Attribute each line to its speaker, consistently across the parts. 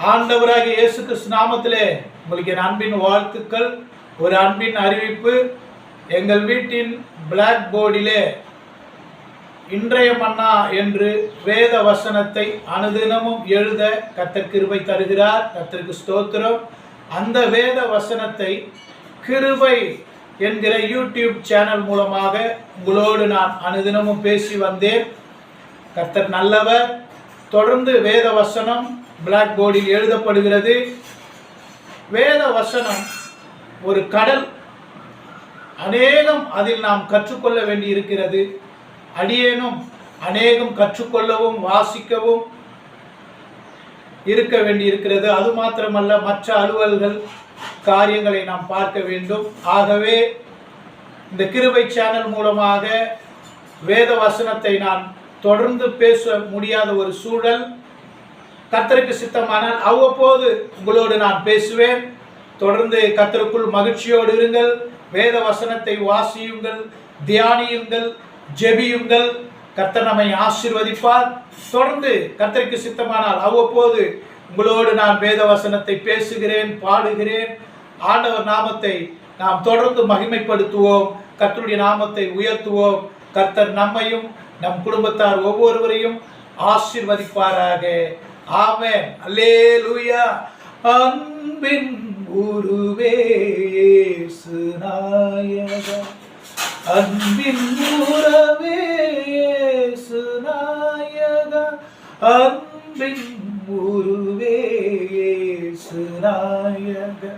Speaker 1: ஆண்டவராகிய இயேசு கிறிஸ்து நாமத்திலே உங்களுக்கு என் அன்பின் வாழ்த்துக்கள். ஒரு அன்பின் அறிவிப்பு. எங்கள் வீட்டின் பிளாக் போர்டிலே இன்றைய மன்னா என்று வேத வசனத்தை அனுதினமும் எழுத கர்த்தர் கிருபை தருகிறார். கர்த்தருக்கு ஸ்தோத்திரம். அந்த வேத வசனத்தை கிருபை என்கிற யூடியூப் சேனல் மூலமாக உங்களோடு நான் அனுதினமும் பேசி வந்தேன். கர்த்தர் நல்லவர். தொடர்ந்து வேத வசனம் பிளாக் போர்டில் எழுதப்படுகிறது. வேத வசனம் ஒரு கடல். அநேகம் அதில் நாம் கற்றுக்கொள்ள வேண்டி இருக்கிறது. அடியேனும் அநேகம் கற்றுக்கொள்ளவும் வாசிக்கவும் இருக்க வேண்டி இருக்கிறது. அது மாத்திரமல்ல, மற்ற அலுவல்கள் காரியங்களை நாம் பார்க்க வேண்டும். ஆகவே இந்த கிருபை சேனல் மூலமாக வேத வசனத்தை நான் தொடர்ந்து பேச முடியாத ஒரு சூழல். கர்த்தருக்கு சித்தமானால் அவ்வப்போது உங்களோடு நான் பேசுவேன். தொடர்ந்து கர்த்தருக்குள் மகிழ்ச்சியோடு இருங்கள். வேத வசனத்தை வாசியுங்கள், தியானியுங்கள், ஜெபியுங்கள். கர்த்தர் நம்மை ஆசீர்வதிப்பார். தொடர்ந்து கர்த்தருக்கு சித்தமானால் அவ்வப்போது உங்களோடு நான் வேத வசனத்தை பேசுகிறேன், பாடுகிறேன். ஆண்டவர் நாமத்தை நாம் தொடர்ந்து மகிமைப்படுத்துவோம். கர்த்தருடைய நாமத்தை உயர்த்துவோம். கர்த்தர் நம்மையும் நம் குடும்பத்தார் ஒவ்வொருவரையும் ஆசீர்வதிப்பாராக. ஆமென். அல்லேலூயா. அன்பின் உருவே இயேசு நாயகா, அன்பின் உறவே இயேசு நாயகா, அன்பின் உருவே இயேசு நாயகா,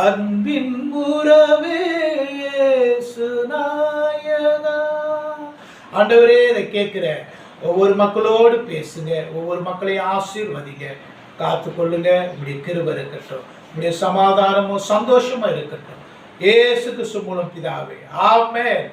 Speaker 1: அன்பின் உறவே இயேசு நாயகா. ஆண்டவரே, இதை கேட்கிற ஒவ்வொரு மக்களோடு பேசுங்க. ஒவ்வொரு மக்களையும் ஆசீர்வதிங்க, காத்து கொள்ளுங்க. இப்படி கிருபை இருக்கட்டும், இப்படி சமாதானமும் சந்தோஷமும் இருக்கட்டும். இயேசு கிறிஸ்து மூலம் பிதாவே. ஆமென்.